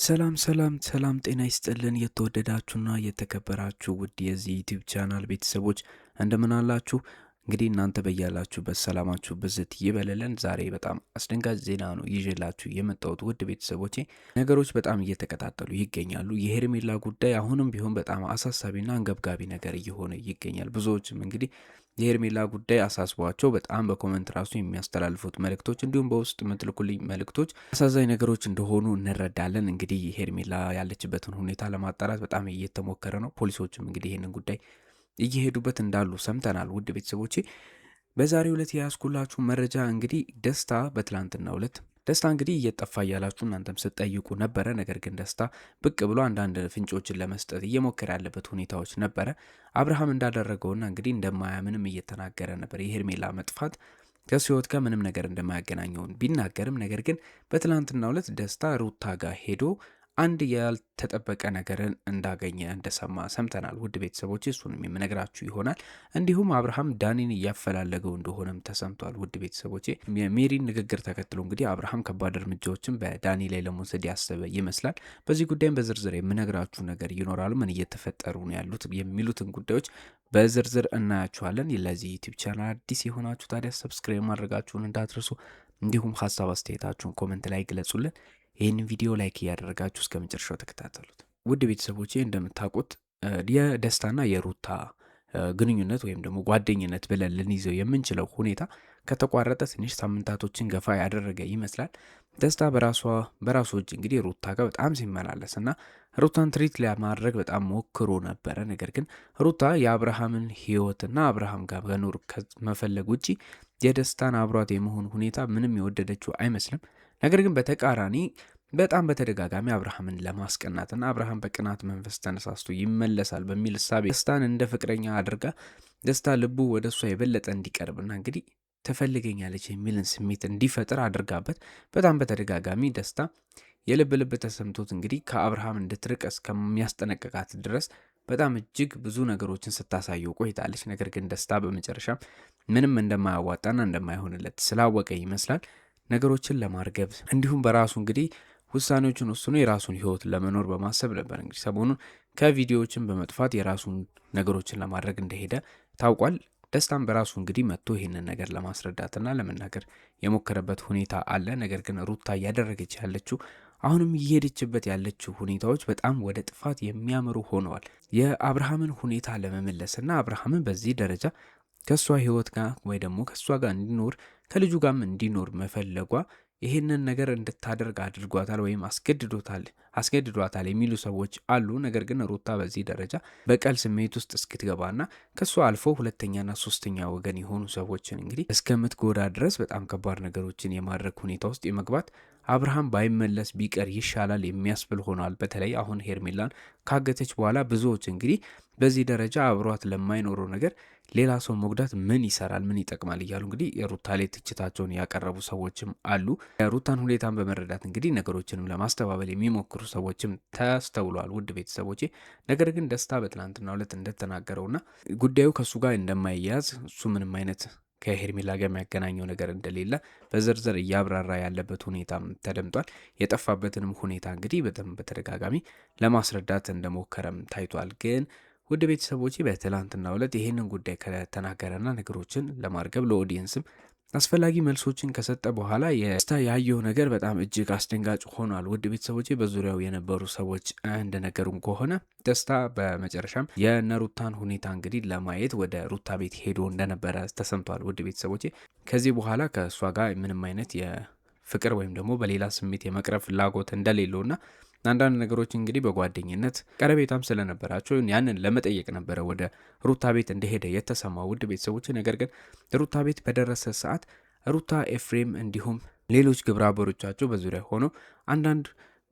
ሰላም ጤና ይስጥልን የተወደዳችሁና የተከበራችሁ ውድ የዚህ ዩቲዩብ ቻናል ቤተሰቦች እንደምን አላችሁ? እንግዲህ እናንተ በያላችሁበት ሰላማችሁ ብዝት ይበልልን። ዛሬ በጣም አስደንጋጭ ዜና ነው ይዤላችሁ የመጣሁት ውድ ቤተሰቦቼ። ነገሮች በጣም እየተቀጣጠሉ ይገኛሉ። የሄርሜላ ጉዳይ አሁንም ቢሆን በጣም አሳሳቢና አንገብጋቢ ነገር እየሆነ ይገኛል። ብዙዎችም እንግዲህ የሄርሜላ ጉዳይ አሳስቧቸው በጣም በኮመንት ራሱ የሚያስተላልፉት መልእክቶች እንዲሁም በውስጥ ምትልኩልኝ መልእክቶች አሳዛኝ ነገሮች እንደሆኑ እንረዳለን። እንግዲህ ሄርሜላ ያለችበትን ሁኔታ ለማጣራት በጣም እየተሞከረ ነው። ፖሊሶችም እንግዲህ ይህንን ጉዳይ እየሄዱበት እንዳሉ ሰምተናል። ውድ ቤተሰቦቼ በዛሬው ዕለት የያዝኩላችሁ መረጃ እንግዲህ ደስታ እንግዲህ እየጠፋ እያላችሁ እናንተም ስትጠይቁ ነበረ። ነገር ግን ደስታ ብቅ ብሎ አንዳንድ ፍንጮችን ለመስጠት እየሞከረ ያለበት ሁኔታዎች ነበረ። አብርሃም እንዳደረገውና እንግዲህ እንደማያምንም እየተናገረ ነበር። የሄርሜላ መጥፋት ከሱ ህይወት ጋር ምንም ነገር እንደማያገናኘውን ቢናገርም ነገር ግን በትላንትናው ዕለት ደስታ ሩታ ጋር ሄዶ አንድ ያልተጠበቀ ነገርን እንዳገኘ እንደሰማ ሰምተናል። ውድ ቤተሰቦች እሱንም የምነግራችሁ ይሆናል። እንዲሁም አብርሃም ዳኒን እያፈላለገው እንደሆነም ተሰምቷል። ውድ ቤተሰቦቼ የሜሪን ንግግር ተከትሎ እንግዲህ አብርሃም ከባድ እርምጃዎችን በዳኒ ላይ ለመውሰድ ያሰበ ይመስላል። በዚህ ጉዳይም በዝርዝር የምነግራችሁ ነገር ይኖራሉ። ምን እየተፈጠሩ ነው ያሉት የሚሉትን ጉዳዮች በዝርዝር እናያችኋለን። ለዚህ ዩቲዩብ ቻናል አዲስ የሆናችሁ ታዲያ ሰብስክራይብ ማድረጋችሁን እንዳትረሱ፣ እንዲሁም ሀሳብ አስተያየታችሁን ኮመንት ላይ ግለጹልን። ይህን ቪዲዮ ላይክ እያደረጋችሁ እስከ መጨረሻው ተከታተሉት። ውድ ቤተሰቦቼ እንደምታውቁት የደስታና የሩታ ግንኙነት ወይም ደግሞ ጓደኝነት ብለን ልንይዘው የምንችለው ሁኔታ ከተቋረጠ ትንሽ ሳምንታቶችን ገፋ ያደረገ ይመስላል። ደስታ በራሱ እጅ እንግዲህ ሩታ ጋር በጣም ሲመላለስ እና ሩታን ትሪት ለማድረግ በጣም ሞክሮ ነበረ። ነገር ግን ሩታ የአብርሃምን ሕይወትና አብርሃም ጋር በኖር ከመፈለግ ውጪ የደስታን አብሯት የመሆን ሁኔታ ምንም የወደደችው አይመስልም። ነገር ግን በተቃራኒ በጣም በተደጋጋሚ አብርሃምን ለማስቀናትና አብርሃም በቅናት መንፈስ ተነሳስቶ ይመለሳል በሚል እሳቤ ደስታን እንደ ፍቅረኛ አድርጋ ደስታ ልቡ ወደ እሷ የበለጠ እንዲቀርብና እንግዲህ ትፈልገኛለች የሚልን ስሜት እንዲፈጥር አድርጋበት በጣም በተደጋጋሚ ደስታ የልብ ተሰምቶት እንግዲህ ከአብርሃም እንድትርቅ እስከሚያስጠነቅቃት ድረስ በጣም እጅግ ብዙ ነገሮችን ስታሳየው ቆይታለች። ነገር ግን ደስታ በመጨረሻም ምንም እንደማያዋጣና እንደማይሆንለት ስላወቀ ይመስላል ነገሮችን ለማርገብ እንዲሁም በራሱ እንግዲህ ውሳኔዎችን ወስኖ የራሱን ህይወት ለመኖር በማሰብ ነበር እንግዲህ ሰሞኑን ከቪዲዮዎችን በመጥፋት የራሱን ነገሮችን ለማድረግ እንደሄደ ታውቋል። ደስታም በራሱ እንግዲህ መጥቶ ይህንን ነገር ለማስረዳትና ለመናገር የሞከረበት ሁኔታ አለ። ነገር ግን ሩታ እያደረገች ያለችው አሁንም እየሄደችበት ያለችው ሁኔታዎች በጣም ወደ ጥፋት የሚያመሩ ሆነዋል። የአብርሃምን ሁኔታ ለመመለስና አብርሃምን በዚህ ደረጃ ከእሷ ህይወት ጋር ወይ ደግሞ ከእሷ ጋር እንዲኖር ከልጁ ጋርም እንዲኖር መፈለጓ ይህንን ነገር እንድታደርግ አድርጓታል ወይም አስገድዷታል የሚሉ ሰዎች አሉ። ነገር ግን ሩታ በዚህ ደረጃ በቀል ስሜት ውስጥ እስክትገባና ከእሷ አልፎ ሁለተኛና ሶስተኛ ወገን የሆኑ ሰዎችን እንግዲህ እስከምትጎዳ ድረስ በጣም ከባድ ነገሮችን የማድረግ ሁኔታ ውስጥ የመግባት አብርሃም ባይመለስ ቢቀር ይሻላል የሚያስብል ሆኗል። በተለይ አሁን ሄርሜላን ካገተች በኋላ ብዙዎች እንግዲህ በዚህ ደረጃ አብሯት ለማይኖረው ነገር ሌላ ሰው መጉዳት ምን ይሰራል፣ ምን ይጠቅማል እያሉ እንግዲህ የሩታ ላይ ትችታቸውን ያቀረቡ ሰዎችም አሉ። የሩታን ሁኔታን በመረዳት እንግዲህ ነገሮችንም ለማስተባበል የሚሞክሩ ሰዎችም ተስተውሏል። ውድ ቤተሰቦቼ ነገር ግን ደስታ በትናንትናው ዕለት እንደተናገረውና ጉዳዩ ከእሱ ጋር እንደማይያዝ እሱ ምንም አይነት ከሄርሜላ ጋር የሚያገናኘው ነገር እንደሌለ በዝርዝር እያብራራ ያለበት ሁኔታም ተደምጧል። የጠፋበትንም ሁኔታ እንግዲህ በተደጋጋሚ ለማስረዳት እንደሞከረም ታይቷል። ግን ውድ ቤተሰቦቼ በትላንትናው ዕለት ይህንን ጉዳይ ከተናገረና ነገሮችን ለማርገብ ለኦዲየንስም አስፈላጊ መልሶችን ከሰጠ በኋላ የደስታ ያየው ነገር በጣም እጅግ አስደንጋጭ ሆኗል። ውድ ቤተሰቦቼ በዙሪያው የነበሩ ሰዎች እንደነገሩን ከሆነ ደስታ በመጨረሻም የነሩታን ሁኔታ እንግዲህ ለማየት ወደ ሩታ ቤት ሄዶ እንደነበረ ተሰምቷል። ውድ ቤተሰቦቼ ከዚህ በኋላ ከእሷ ጋር ምንም አይነት የፍቅር ወይም ደግሞ በሌላ ስሜት የመቅረብ ፍላጎት እንደሌለውና አንዳንድ ነገሮች እንግዲህ በጓደኝነት ቀረቤታም ስለነበራቸው ያንን ለመጠየቅ ነበረ ወደ ሩታ ቤት እንደሄደ የተሰማው። ውድ ቤተሰቦች ነገር ግን ሩታ ቤት በደረሰ ሰዓት ሩታ፣ ኤፍሬም እንዲሁም ሌሎች ግብረ አበሮቻቸው በዙሪያ ሆኖ አንዳንድ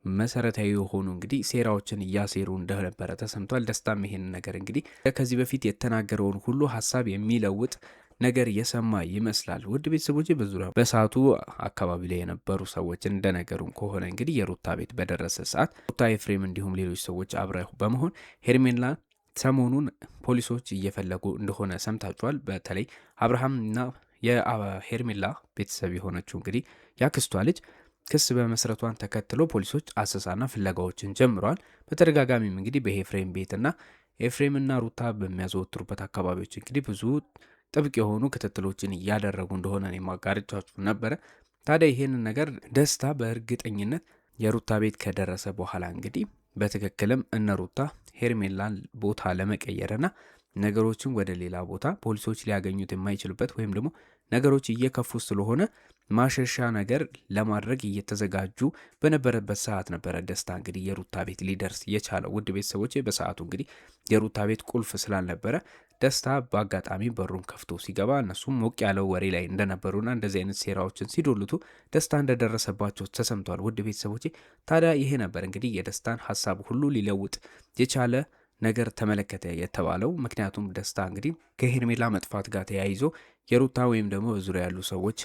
መሰረታዊ የሆኑ እንግዲህ ሴራዎችን እያሴሩ እንደነበረ ተሰምቷል። ደስታም ይሄንን ነገር እንግዲህ ከዚህ በፊት የተናገረውን ሁሉ ሀሳብ የሚለውጥ ነገር የሰማ ይመስላል። ውድ ቤተሰቦች በዙሪያው በሰዓቱ አካባቢ ላይ የነበሩ ሰዎች እንደነገሩን ከሆነ እንግዲህ የሩታ ቤት በደረሰ ሰዓት ሩታ፣ ኤፍሬም እንዲሁም ሌሎች ሰዎች አብረው በመሆን ሄርሜላ ሰሞኑን ፖሊሶች እየፈለጉ እንደሆነ ሰምታችኋል። በተለይ አብርሃምና የሄርሜላ ቤተሰብ የሆነችው እንግዲህ ያክስቷ ልጅ ክስ በመስረቷን ተከትሎ ፖሊሶች አሰሳና ፍለጋዎችን ጀምረዋል። በተደጋጋሚም እንግዲህ በኤፍሬም ቤትና ኤፍሬምና ሩታ በሚያዘወትሩበት አካባቢዎች እንግዲህ ብዙ ጥብቅ የሆኑ ክትትሎችን እያደረጉ እንደሆነ እኔ ማጋርጫችሁ ነበረ። ታዲያ ይሄንን ነገር ደስታ በእርግጠኝነት የሩታ ቤት ከደረሰ በኋላ እንግዲህ በትክክልም እነ ሩታ ሄርሜላን ቦታ ለመቀየርና ነገሮችን ወደ ሌላ ቦታ ፖሊሶች ሊያገኙት የማይችሉበት ወይም ደግሞ ነገሮች እየከፉ ስለሆነ ማሸሻ ነገር ለማድረግ እየተዘጋጁ በነበረበት ሰዓት ነበረ ደስታ እንግዲህ የሩታ ቤት ሊደርስ የቻለው። ውድ ቤተሰቦች በሰዓቱ እንግዲህ የሩታ ቤት ቁልፍ ስላልነበረ ደስታ በአጋጣሚ በሩን ከፍቶ ሲገባ እነሱም ሞቅ ያለው ወሬ ላይ እንደነበሩና እንደዚህ አይነት ሴራዎችን ሲዶልቱ ደስታ እንደደረሰባቸው ተሰምቷል። ውድ ቤተሰቦቼ ታዲያ ይሄ ነበር እንግዲህ የደስታን ሀሳብ ሁሉ ሊለውጥ የቻለ ነገር ተመለከተ የተባለው። ምክንያቱም ደስታ እንግዲህ ከሄርሜላ መጥፋት ጋር ተያይዞ የሩታ ወይም ደግሞ በዙሪያ ያሉ ሰዎች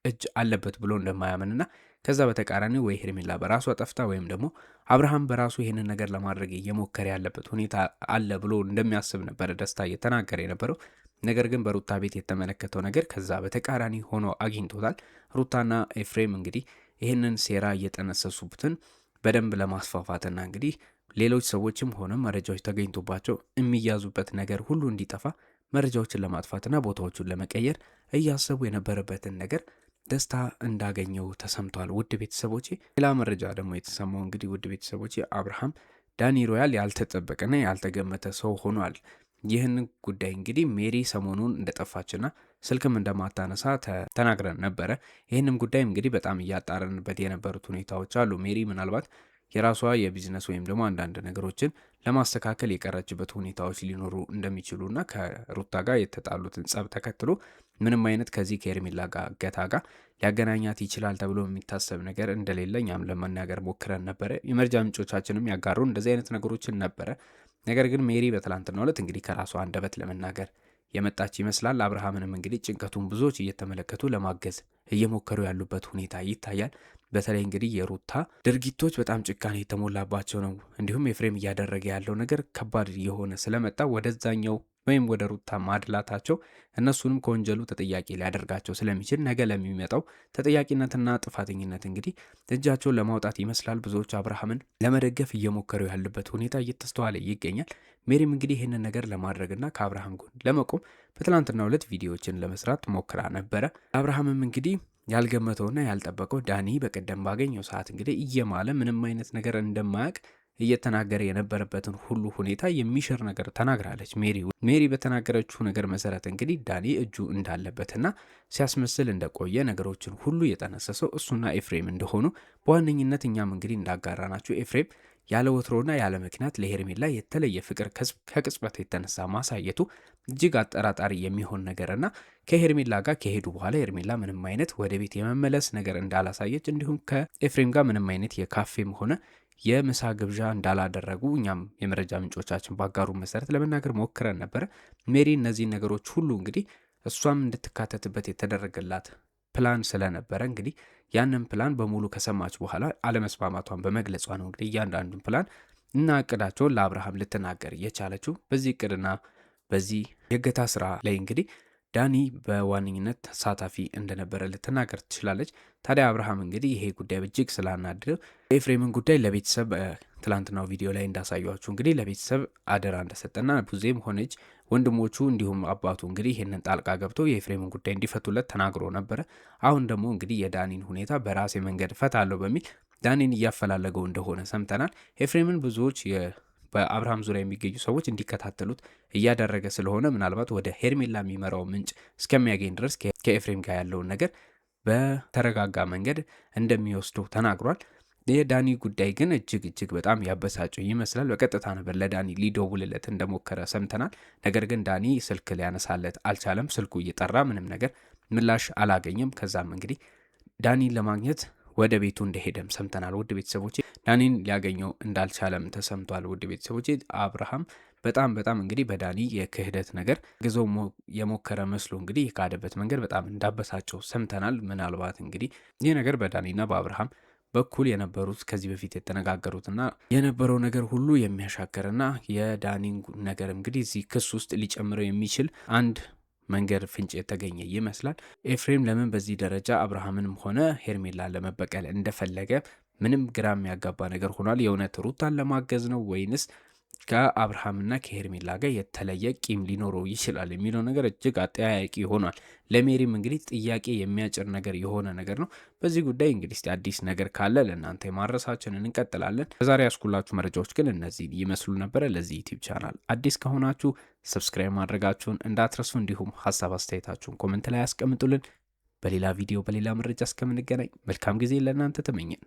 እጅ አለበት ብሎ እንደማያምንና ከዛ በተቃራኒ ወይ ሄርሜላ በራሷ ጠፍታ ወይም ደግሞ አብርሃም በራሱ ይህንን ነገር ለማድረግ እየሞከረ ያለበት ሁኔታ አለ ብሎ እንደሚያስብ ነበረ ደስታ እየተናገረ የነበረው። ነገር ግን በሩታ ቤት የተመለከተው ነገር ከዛ በተቃራኒ ሆኖ አግኝቶታል። ሩታና ኤፍሬም እንግዲህ ይህንን ሴራ እየጠነሰሱበትን በደንብ ለማስፋፋትና እንግዲህ ሌሎች ሰዎችም ሆነ መረጃዎች ተገኝቶባቸው የሚያዙበት ነገር ሁሉ እንዲጠፋ መረጃዎችን ለማጥፋትና ቦታዎቹን ለመቀየር እያሰቡ የነበረበትን ነገር ደስታ እንዳገኘው ተሰምቷል። ውድ ቤተሰቦቼ ሌላ መረጃ ደግሞ የተሰማው እንግዲህ ውድ ቤተሰቦቼ አብርሃም ዳኒ ሮያል ያልተጠበቀና ያልተገመተ ሰው ሆኗል። ይህን ጉዳይ እንግዲህ ሜሪ ሰሞኑን እንደጠፋችና ስልክም እንደማታነሳ ተናግረን ነበረ። ይህንም ጉዳይ እንግዲህ በጣም እያጣረንበት የነበሩት ሁኔታዎች አሉ። ሜሪ ምናልባት የራሷ የቢዝነስ ወይም ደግሞ አንዳንድ ነገሮችን ለማስተካከል የቀረችበት ሁኔታዎች ሊኖሩ እንደሚችሉና ከሩታ ጋር የተጣሉትን ጸብ ተከትሎ ምንም አይነት ከዚህ ከሄርሜላ ጋር እገታ ጋር ሊያገናኛት ይችላል ተብሎ የሚታሰብ ነገር እንደሌለ እኛም ለመናገር ሞክረን ነበረ። የመረጃ ምንጮቻችንም ያጋሩ እንደዚህ አይነት ነገሮችን ነበረ። ነገር ግን ሜሪ በትላንትናው ዕለት እንግዲህ ከራሷ አንደበት ለመናገር የመጣች ይመስላል። አብርሃምንም እንግዲህ ጭንቀቱን ብዙዎች እየተመለከቱ ለማገዝ እየሞከሩ ያሉበት ሁኔታ ይታያል። በተለይ እንግዲህ የሩታ ድርጊቶች በጣም ጭካኔ የተሞላባቸው ነው። እንዲሁም ኤፍሬም እያደረገ ያለው ነገር ከባድ የሆነ ስለመጣ ወደዛኛው ወይም ወደ ሩታ ማድላታቸው እነሱንም ከወንጀሉ ተጠያቂ ሊያደርጋቸው ስለሚችል ነገ ለሚመጣው ተጠያቂነትና ጥፋተኝነት እንግዲህ እጃቸውን ለማውጣት ይመስላል ብዙዎች አብርሃምን ለመደገፍ እየሞከሩ ያሉበት ሁኔታ እየተስተዋለ ይገኛል። ሜሪም እንግዲህ ይህንን ነገር ለማድረግና ከአብርሃም ጎን ለመቆም በትላንትናው ዕለት ቪዲዮዎችን ለመስራት ሞክራ ነበረ። አብርሃምም እንግዲህ ያልገመተውና ያልጠበቀው ዳኒ በቀደም ባገኘው ሰዓት እንግዲህ እየማለ ምንም አይነት ነገር እንደማያውቅ እየተናገረ የነበረበትን ሁሉ ሁኔታ የሚሽር ነገር ተናግራለች ሜሪ በተናገረችው ነገር መሰረት እንግዲህ ዳኒ እጁ እንዳለበትና ሲያስመስል እንደቆየ ነገሮችን ሁሉ የጠነሰሰው እሱና ኤፍሬም እንደሆኑ በዋነኝነት እኛም እንግዲህ እንዳጋራናቸው ኤፍሬም ያለ ወትሮና ያለ ምክንያት ለሄርሜላ የተለየ ፍቅር ከቅጽበት የተነሳ ማሳየቱ እጅግ አጠራጣሪ የሚሆን ነገርና ከሄርሜላ ጋር ከሄዱ በኋላ ሄርሜላ ምንም አይነት ወደ ቤት የመመለስ ነገር እንዳላሳየች እንዲሁም ከኤፍሬም ጋር ምንም አይነት የካፌም ሆነ የምሳ ግብዣ እንዳላደረጉ እኛም የመረጃ ምንጮቻችን ባጋሩ መሰረት ለመናገር ሞክረን ነበረ። ሜሪ እነዚህን ነገሮች ሁሉ እንግዲህ እሷም እንድትካተትበት የተደረገላት ፕላን ስለነበረ እንግዲህ ያንን ፕላን በሙሉ ከሰማች በኋላ አለመስማማቷን በመግለጿ ነው እንግዲህ እያንዳንዱን ፕላን እና እቅዳቸውን ለአብርሃም ልትናገር የቻለችው። በዚህ እቅድና በዚህ የእገታ ስራ ላይ እንግዲህ ዳኒ በዋነኝነት ተሳታፊ እንደነበረ ልትናገር ትችላለች። ታዲያ አብርሃም እንግዲህ ይሄ ጉዳይ እጅግ ስላናደደው የኤፍሬምን ጉዳይ ለቤተሰብ ትላንትናው ቪዲዮ ላይ እንዳሳያችሁ እንግዲህ ለቤተሰብ አደራ እንደሰጠና ቡዜም ሆነች ወንድሞቹ እንዲሁም አባቱ እንግዲህ ይህንን ጣልቃ ገብተው የኤፍሬምን ጉዳይ እንዲፈቱለት ተናግሮ ነበረ። አሁን ደግሞ እንግዲህ የዳኒን ሁኔታ በራሴ መንገድ እፈታለሁ በሚል ዳኒን እያፈላለገው እንደሆነ ሰምተናል። ኤፍሬምን ብዙዎች በአብርሃም ዙሪያ የሚገኙ ሰዎች እንዲከታተሉት እያደረገ ስለሆነ ምናልባት ወደ ሄርሜላ የሚመራው ምንጭ እስከሚያገኝ ድረስ ከኤፍሬም ጋር ያለውን ነገር በተረጋጋ መንገድ እንደሚወስደው ተናግሯል። የዳኒ ጉዳይ ግን እጅግ በጣም ያበሳጨው ይመስላል። በቀጥታ ነበር ለዳኒ ሊደውልለት እንደሞከረ ሰምተናል። ነገር ግን ዳኒ ስልክ ሊያነሳለት አልቻለም። ስልኩ እየጠራ ምንም ነገር ምላሽ አላገኘም። ከዛም እንግዲህ ዳኒን ለማግኘት ወደ ቤቱ እንደሄደም ሰምተናል። ውድ ቤተሰቦቼ ዳኒን ሊያገኘው እንዳልቻለም ተሰምቷል። ውድ ቤተሰቦቼ አብርሃም በጣም እንግዲህ በዳኒ የክህደት ነገር ግዘው የሞከረ መስሎ እንግዲህ የካደበት መንገድ በጣም እንዳበሳቸው ሰምተናል። ምናልባት እንግዲህ ይህ ነገር በዳኒና በአብርሃም በኩል የነበሩት ከዚህ በፊት የተነጋገሩትና የነበረው ነገር ሁሉ የሚያሻከርና የዳኒን ነገር እንግዲህ እዚህ ክስ ውስጥ ሊጨምረው የሚችል አንድ መንገድ ፍንጭ የተገኘ ይመስላል። ኤፍሬም ለምን በዚህ ደረጃ አብርሃምንም ሆነ ሄርሜላ ለመበቀል እንደፈለገ ምንም ግራ የሚያጋባ ነገር ሆኗል። የእውነት ሩታን ለማገዝ ነው ወይንስ ከአብርሃምና ከሄርሜላ ጋር የተለየ ቂም ሊኖረው ይችላል የሚለው ነገር እጅግ አጠያያቂ ሆኗል። ለሜሪም እንግዲህ ጥያቄ የሚያጭር ነገር የሆነ ነገር ነው። በዚህ ጉዳይ እንግዲህ አዲስ ነገር ካለ ለእናንተ የማድረሳችንን እንቀጥላለን። በዛሬ ያስኩላችሁ መረጃዎች ግን እነዚህን ይመስሉ ነበረ። ለዚህ ዩቲዩብ ቻናል አዲስ ከሆናችሁ ሰብስክራይብ ማድረጋችሁን እንዳትረሱ፣ እንዲሁም ሀሳብ አስተያየታችሁን ኮመንት ላይ ያስቀምጡልን። በሌላ ቪዲዮ በሌላ መረጃ እስከምንገናኝ መልካም ጊዜ ለእናንተ ተመኘን።